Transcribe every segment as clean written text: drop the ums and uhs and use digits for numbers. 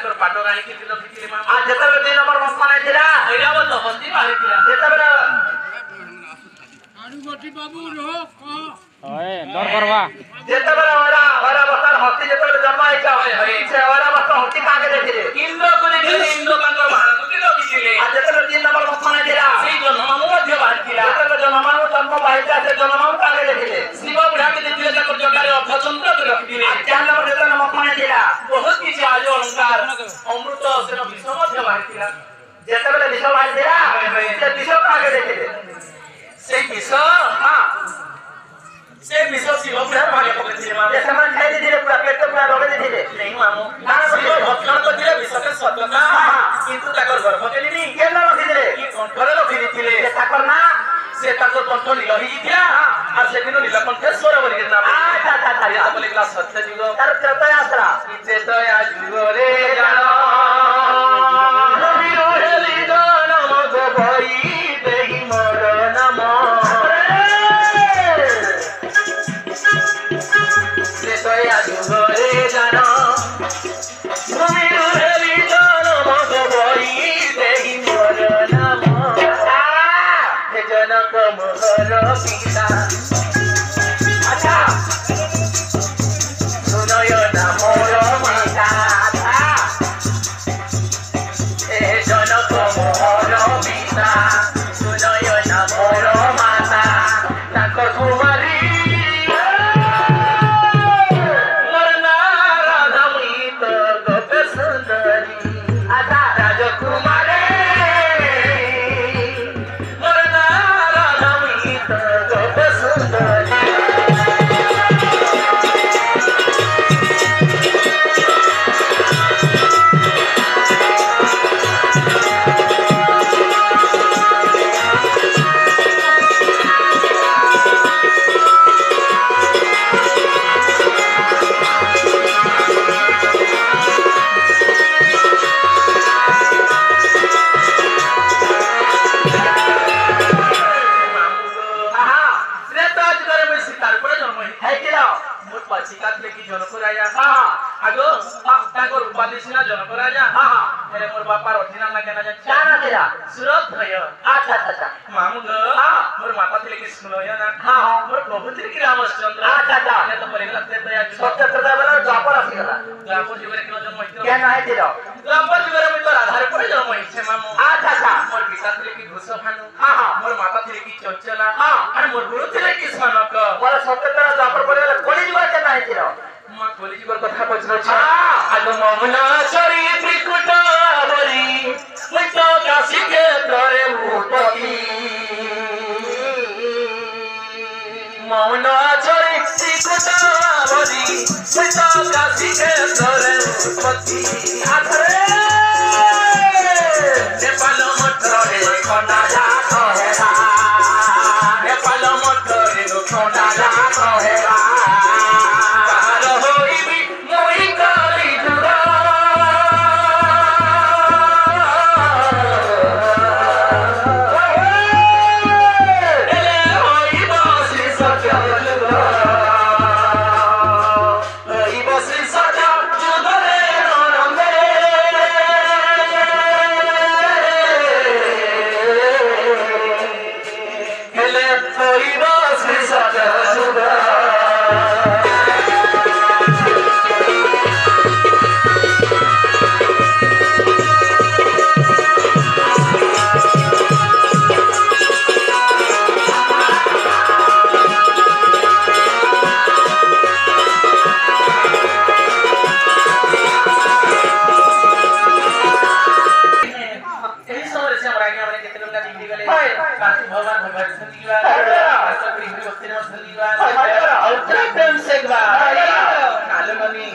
ତାଙ୍କର ପାଟ ଆଣିକି ରଖିଥିଲେ ମା ଆଉ ଯେତେବେଳେ 2 ନମ୍ବର ମସ୍ତାନ ଥିଲା ଏଇଟା ବୋଲ ହସ୍ତି ବାହାରିଥିଲା ଯେତେବେଳେ बाबू रो ओए दौड़ करवा ଯେତେବେଳେ ଓରା ବସ୍ତାର ହସ୍ତି ଯେତେବେଳେ ଜନ୍ମ ହେଇଛ ସେ ଓରା ବସ୍ତା ହସ୍ତି କାକେ ଦେଖିଲେ ଇନ୍ଦ୍ରକୁ ଦେଖିଲେ ଇନ୍ଦ୍ର ତାଙ୍କର ଭାରତକୁ ରଖିଥିଲେ ଆଉ ଯେତେବେଳେ 3 ନମ୍ବର ମସ୍ତାନ ଥିଲା ସେଇ ଜନ୍ମ ମଧ୍ୟ ବାହାରିଥିଲା ଯେତେବେଳେ ଜନ୍ମ ବାହିଥିଲା ସେ ଜନ୍ମ କାକେ ଦେଖିଲେ ଶିବ ବୁଢ଼ାକୁ ଦେଖିଲେ ତାଙ୍କର ଜଟାରେ ଅର୍ଧଚନ୍ଦ୍ରକୁ ରଖିଥିଲେ ଆଉ 4 ନମ୍ବର ଯେତେବେଳେ ମସ୍ତାନ ଥିଲା ବହୁତ କିଛି ଆଜ ଅଳଙ୍କାର ଅମୃତ ସେନ ବିଷ ମଧ୍ୟ ବାହାରିଥିଲା ଯେତେବେଳେ ବିଷ ବାହାରିଥିଲା ସେ ବିଷ କାକେ ଦେଖିଲେ ସେଇ ବିଷ ସେ ବିଷ ଶିବ ବୁଢ଼ା ଭାগে ପକେଇଥିଲେ ମା ସେମାନେ ଖାଇ ଦେଇଥିଲେ ପୁରା ପେଟ ପୁରା ରଗେଇ ଦେଇଥିଲେ नहीं मामू शिव भक्षण करथिले विषके सत्यता किंतु ताकर गर्भ केलिनी କେନ ରଖିଥିଲେ कि कंठरे रखि दिथिले ସେ ତାଙ୍କର ନା से ताकर कंठ नील होई जिथिला आ से दिन नीलकंठेश्वर बोली के नाम ଆଚ୍ଛା ଆଚ୍ଛା ଆଚ୍ଛା ये तो बोले क्लास सत्य जुग ତାର ତ୍ରେତୟା ଆଶ୍ରା कि चेतया जुग रे जानो रवि रोहेली जनम गो भई देहि मोर नाम चेतया जुग रे जानो रवि रोहेली जनम गो भई देहि मोर नाम हे जनक मोहर पिता ଆଚ୍ଛା सुनय ना मोर माता हे जनक मोहर पिता सुनय ना मोर माता ताको कुमारी मोर ना राधा मुइत गोपे सुंदरी ଆଚ୍ଛା राजकुमारी मोर ना राधा मुइत गोपे सुंदरी ଆହା श्रेता जुगरे में शिकार पर जन्म ही ହେଇଥିଲ मोर पछिका थे कि जनक राजा ହଁ आगो ताकर उपाधि सिना जनक राजा ହଁ ହଁ हेरे मोर बापा रथिना ना केना जा କାଣ ଥିଲା सुरत भय ଆଚ୍ଛା ଆଚ୍ଛା ଆଚ୍ଛା मामू ग ହଁ मोर माता थे कि सुनय ना ହଁ ହଁ मोर प्रभु थे कि रामचंद्र ଆଚ୍ଛା ଆଚ୍ଛା ये तो बोले लगते तो या ସତ୍ୟ ତ୍ରେତୟା ବେଳେ ଦ୍ୱାପର ଆସିଗଲା द्वापर जुगरे के जन्म ही କେନ ହେଇଥିଲ द्वापर जुगरे में तो आधार पर जन्म ही छे मामू ଆଚ୍ଛା ଆଚ୍ଛା मोर पिता थे कि घुसभानु ହଁ ହଁ मोर माता थे कि चंचला ହଁ और मोर गुरु थे कि सनक ମୋର ସତ୍ୟ ତ୍ରେତୟା ଦ୍ୱାପର ପରେ କୋଳି ଯିବା କେନ ହେଇଥିଲ ମା କଲିଯିବାର କଥା ପଚାରୁଛ ହଁ ଆଗ ମମନା ଚରି ତ୍ରିକୁଟ ବରି ମୁଇ ତ କାଶୀ କ୍ଷେତ୍ରରେ ଭୂପତି ମମନା ଚରି ତ୍ରିକୁଟ ବରି ମୁଇ ତ କାଶୀ କ୍ଷେତ୍ରରେ ଭୂପତି ଆଥରେ ନେପାଳ ମଠରେ ଖଣ୍ଡା ଯାକ ହେବା ନେପାଳ ମଠରେ ଖଣ୍ଡା ଯାକ ହେବା କାହାର ହୋଇବି ମୁଇ କଳି ଯୁଗ ହେଲେ ହୋଇବ ଶ୍ରୀ ସତ୍ୟ ଯୁଗ ହୋଇବ ଶ୍ରୀ ସତ୍ୟ ଯୁଗରେ ନରମେ ହେଲେ ହୋଇବ ଶ୍ରୀ ସତ୍ୟ ଯୁଗ ଏହି ସମୟରେ ସେ ଆମର ଆଜ୍ଞା ମାନେ କେତେ ଟଙ୍କା ବିକ୍ରି କଲେ କାନ୍ତି ଭଗବାନ ଭଗବାନ ସନ୍ଦିବା କାନ୍ତପୁରୀ ହୁଇ ଭକ୍ତିରେ ସନ୍ଦିବା ଅଲଟ୍ରା ପ୍ରେମ ସେଗବା ନାଲମନି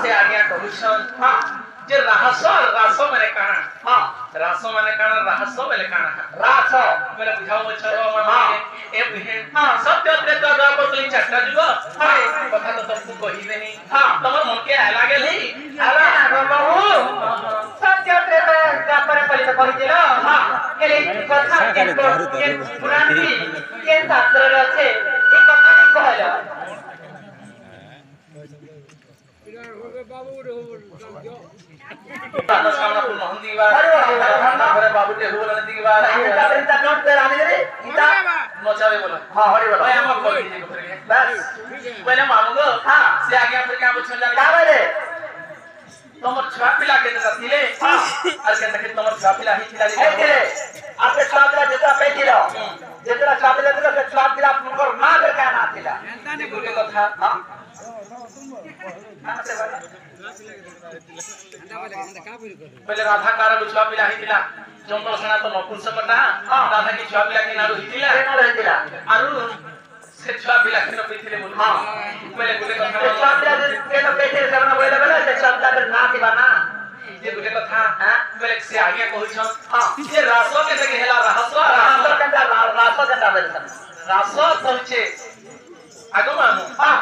ସେ ଆଜ୍ଞା କହୁଛନ୍ ଯେ ରାହସ ରାସ ମାନେ କାଣା ହଁ ରାସ ମାନେ କାଣା ରାହସ ମାନେ କାଣା ରାସ ମାନେ ବୁଝାଉ ବଛର ମାନେ ଏ ବୁଝେ ସତ୍ୟ ତ୍ରେତ ଦ୍ୱାପର କଲି ଚାରଟା ଯୁଗ କଥା ତ ତମକୁ କହିବେନି ତମର ମନକେ ଆଲା ଗେଲି ଆଲା ବାବୁ ସତ୍ୟ ତ୍ରେତୟା ଦ୍ୱାପର କଳି ତ କହିଥିଲ ହଁ ହେଲେ ଏ କଥା ପୁରାଣ के शास्त्र আছে এই কথা কি কইলো बाबू रो मनोकामना पूर्ण होंदीबा घरे बाबूटे हुबल नदीबा इता इता नोट पे रानी रे इता नचावे बोला हां हरि बोल भाई हम बोल दीजिए फिर बस पहले मामूंगो हां से आगे आप क्या पूछन जाने का बोले तमर छुआ पिला के रखिले हां आज के तक तमर छुआ पिला ही खिला है के आपके छात्र जेता पैठी रहो जेतरा छात्र जेतरा के छात्र आपनकर मां के का ना थिला गुरु के कथा हां पहले राधा कार छुआ पिला ही खिला जंगल सेना तो नपुंसकटा राधा की छुआ पिला के नारो हितिला केना रहतिला आरु से छुआ पिला के न पिथिले बोल हां पहले गुरु के कथा छात्र के न पैठी से ना बोले बोले से छात्र के ना थिबा ना ये गुरु के कथा हां पहले से आगे कहू छ हां ये रासो के जगह हेला रासो रासो कंदा बोले रासो पहुंचे आगो मानो हां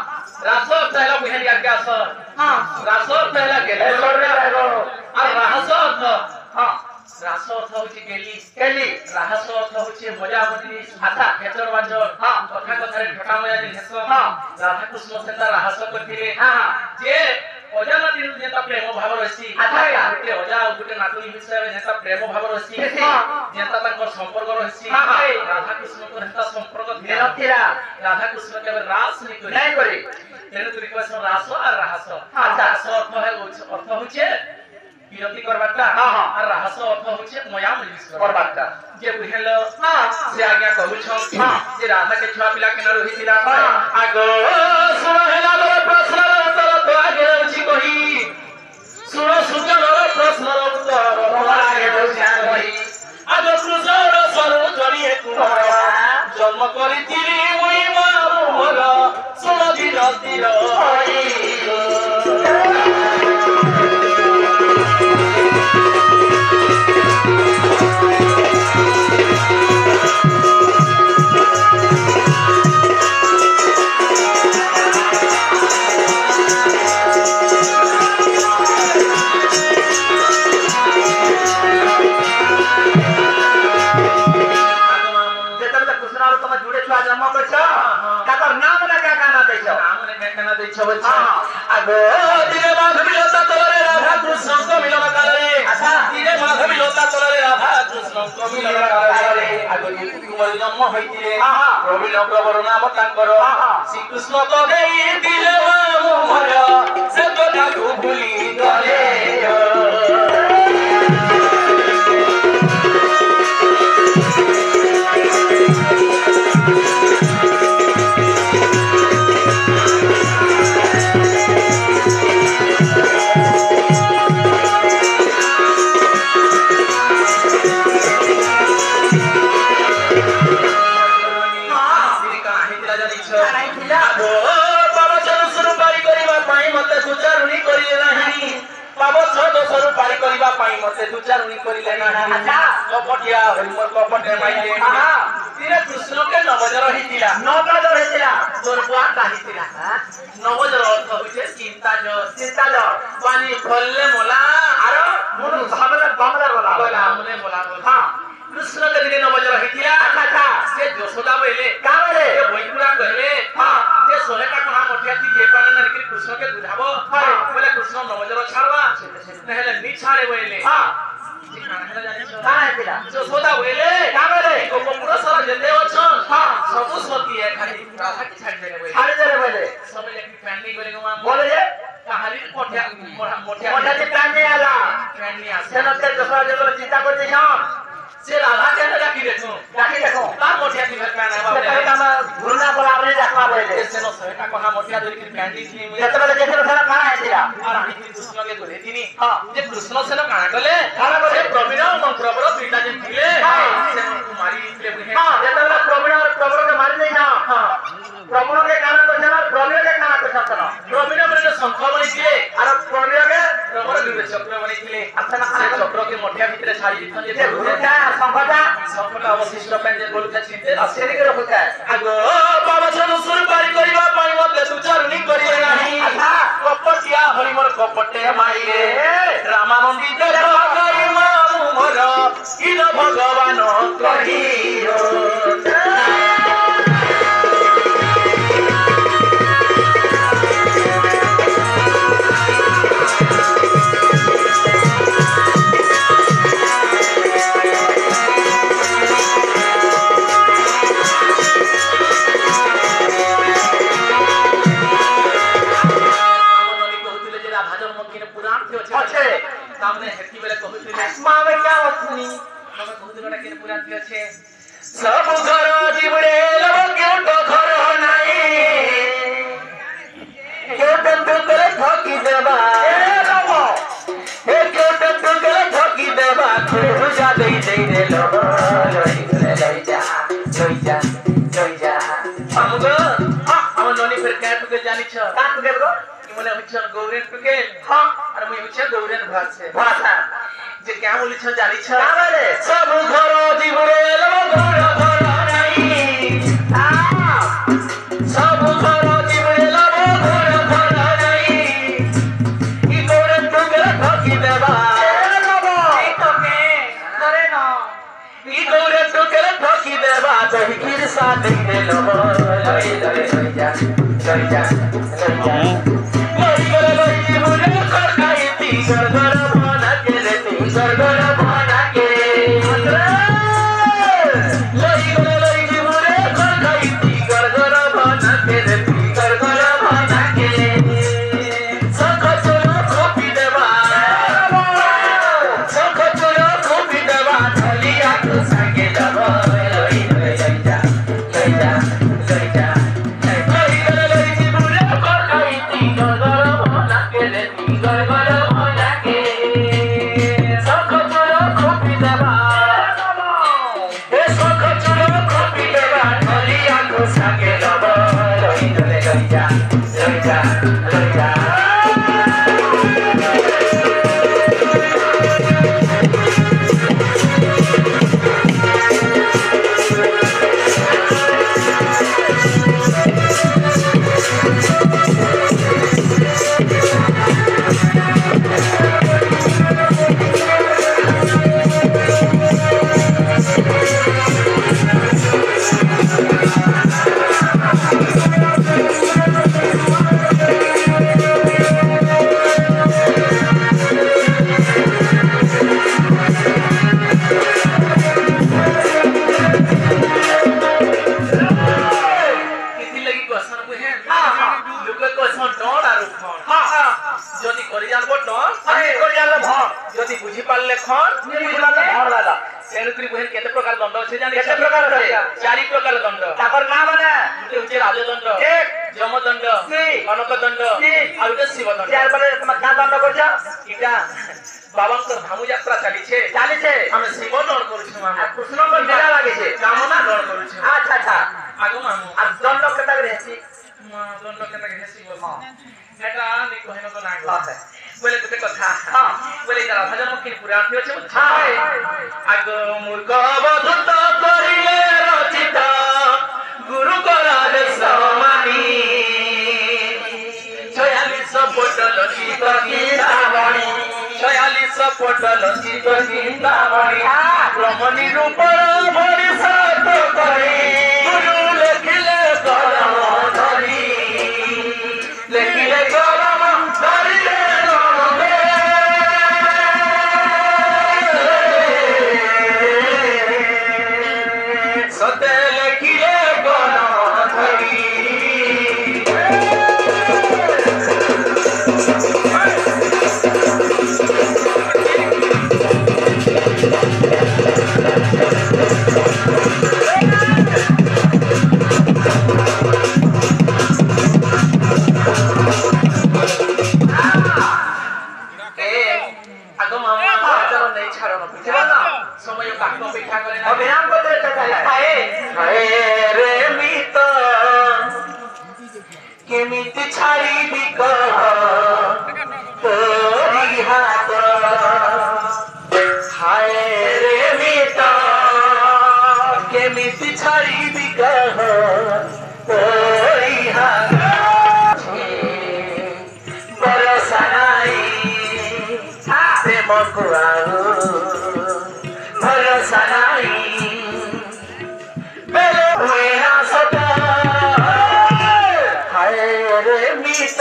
रासो पहला बुझे आज्ञा सर हां रासो पहला गेले छोड़ रे रहो और रासो हां रासो अर्थ होची गेली रासो अर्थ होची मजा मजली आशा खेचर वाजर हां कथा कथा ठटा मजा दिन हेसो हां राधा कृष्ण सेता रासो करथिले हां जे अजानती जेता प्रेम भाव रसी अच्छा गुटे अजा गुटे नातुनी विषय जेता प्रेम भाव रसी जेता तंकर संपर्क रसी राधा कृष्ण को हेता संपर्क थिला राधा कृष्ण के रास नहीं करे तेरे तुरी को रासो और रासो अच्छा रासो अर्थ होचे বিরতি করবাটা আর রাহস অর্থ হচ্ছে ময়া মলিস করবাটা যে বুঝেল সে আজ্ঞা কহুছ যে রাধা কে ছুয়া পিলা কেন রহিছিলা আগো শুনো হেলা মোর প্রশ্নর উত্তর তো আগে রছি কহি শুনো সুজনর প্রশ্নর উত্তর তো আগে রছি কহি আগো কৃষ্ণর স্বরূপ জড়িয়ে কুমারা জন্ম করিছিলি মুই মা মোর শুনো ধীর ধীর হই আগো দিনে মাধবীলতা তলরে রাধা কৃষ্ণ মিলন কালে আচ্ছা দিনে মাধবীলতা তলরে রাধা কৃষ্ণ মিলন কালে আগো কুমার জন্ম হইতিলে প্রবীণ প্রবর নাম তাঙ্কর শ্রীকৃষ্ণ কবে দিলে মোর সে কথা ভুলি গলে मते दुचारुनी करिले ना अच्छा कपटिया हरिमर कपटे माइले हां तिरे कृष्ण के नवजर हितिला तोर बुआ काहितिला नवजर अर्थ होइछे चिंता जो पानी फलले मोला आरो मुनु बामला बोला मुने बोला हां कृष्ण के दिने नवजर हितिला अच्छा से यशोदा बोले का बोले ये भोजपुरा कहले हां जे सोलेटा कहा मठिया ती जे पाने ना कृष्ण के बुझाबो बोले कृष्ण नवजर छाड़वा नहले नी छाड़े बोले हां যশোদা বলে কামরে গোপুর সারা যেতে অছন সবু সতী এ খালি রাধা কি ছাড়ি দেবে বলে ছাড়ি দেবে বলে সবে লেখি প্যান্ডি বলে গো মা বলে যে কাহালি পঠিয়া মোটা যে প্যান্ডি আলা প্যান্ডি আছে সেনতে যশোদা যে চিন্তা করতে যাও সে রাধা কেন রাখি দেখো তার মোটিয়া কি প্যান্ডি আবা বলে কাম ঘুরনা বলা আপনি দেখবা বলে সেন সেটা কোনা মোটিয়া ধরি প্যান্ডি নি যেতবেলে দেখেন সেটা কানা আইছিলা আর আমি কৃষ্ণকে কইলে তিনি যে কৃষ্ণ সেন কানা গলে প্রবীণ প্রবর দুইটা যে ଥିଲେ ସେ ମାରି ଥିଲେ ବୁଝେ ହଁ ଯେତେବେଳେ ପ୍ରବୀଣকে ମାରି ଦେଇ ନା ପ୍ରବୀଣକେ କାଣା କରିଛନ ପ୍ରବୀଣକେ କାଣା କରିଛନ ପ୍ରବୀଣ ମାନେ ଶଙ୍ଖ ବନେଇଥିଲେ ଆର ପ୍ରବୀଣକେ ପ୍ରବର ଦୁଇଟା ଚକ୍ର ବନେଇଥିଲେ ଆସନା ସେ ଚକ୍ରକେ ମଠିଆ ଭିତରେ ଛାଡ଼ି ଦେଇଛନ୍ତି ଯେ ବୁଝେଟା ଶଙ୍ଖଟା ଅବଶିଷ୍ଟ ପାଇଁ ଯେ ବୋଲୁଥା ଚିନ୍ତେ ଆଶ୍ଚର୍ଯ୍ୟ ରଖୁଥାଏ ଆଗ ପାବଛନ ସୁର ପାରି କରିବା ପାଇଁ ମତେ ଦୁଚାରୁନି କରିବେ ନାହିଁ କପଟିଆ ହରିମର କପଟେ ମାଇଲେ ରାମାନନ୍ଦିତ ଜଗଇ ମାମୁ ମୋର ଇନ ଭଗବାନ କହିರೋ सामने हेती बेले कहूथिले माँ में क्या बात सुनी ममे कहूथिले के पूरा दिए सब घर जीवड़े लो क्यों तो घर नाही क्यों तो करे ठकी देबा ए बाबा ए क्यों तो करे ठकी देबा खुजा दे दे रे लो लई जा हमगो हम ननी फिर क्या टुके जानी छ का टुके गो कि मने हच्छन गौरेन टुके हां और मुई हच्छन गौरेन भाषा जे क्या बोली छ जानी छ का रे सब घर जीवड़े लो घर नाही आ सब घर जीवड़े लो घर नाही ई गौरेन टुके ठकी देबा ए बाबा ई तो के करे ना ई गौरेन टुके ठकी देबा दही खीर सा दे रे लो लई जा যদি বুঝি পারলে খন তেণুকরি বহির কেতে প্রকার দণ্ড আছে জানি কেতে প্রকার আছে চারি প্রকার দণ্ড তারপর না মানে গুটে হচ্ছে রাজদণ্ড ঠিক যমদণ্ড কনকদণ্ড আর গুটে শিবদণ্ড তারপরে তোমার কা দণ্ড করছ এটা বাবাঙ্কর ধামু যাত্রা চালিছে আমি শিব দণ্ড করছি মামা কৃষ্ণঙ্কর মেলা লাগেছে কামনা দণ্ড করছি আচ্ছা আচ্ছা আগো মামু আর দণ্ড কেটা রেছি দণ্ড কেতে হেসি বল এটা নি কহিন তো না হ্যাঁ বলে গুটে কথা বলে যারা ভজন মুখী পুরা অর্থ আছে হায় আগ মূর্খ অবধূত করিলে রচিত গুরু করার সমানি 46 পটল চিত চিন্তামণি 46 পটল চিত চিন্তামণি ব্রহ্মণি রূপ ভরিষাত করি গুরু লেখিলে কলম ধরি লেখিলে কলম ধরিলে সতে লেখিলে কলম ধরি সময় কাকু অপেক্ষা করে না অবিরাম করতে হায় হায় রে মিত কেমিতি ছাড়িবি কহ তোরি হাত হায় রে মিত কেমিতি ছাড়িবি কহ তোরি হাত ভরসা নাই প্রেমকু আউ ভরসা নাই বেলে হুয়ে না সতা হায় রে মিত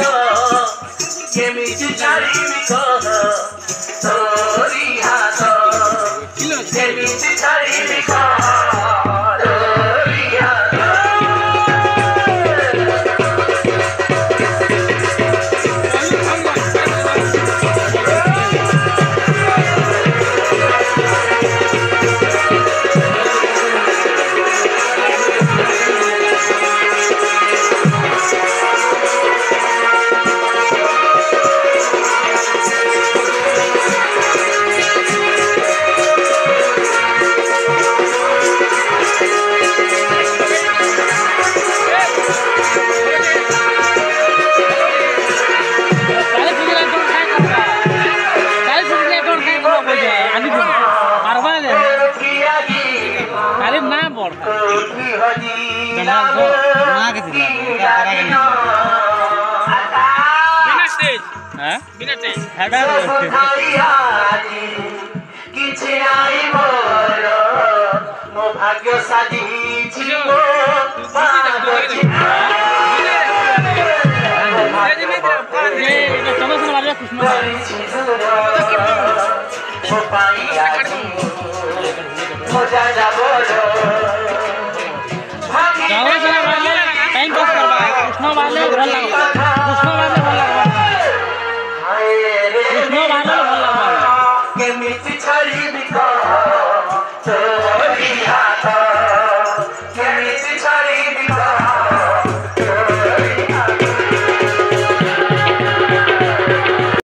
কেমিতি ছাড়িবি কহ তোরি হাত কেমিতি ছাড়িবি কহ তোরি হাত সজিলাম হ্যাঁ କିଛି ନାହିଁ ମୋର ମୋ ଭାଗ୍ୟ ସାଜିଛି ମୋ टाइम पास करवा कृष्ण वाले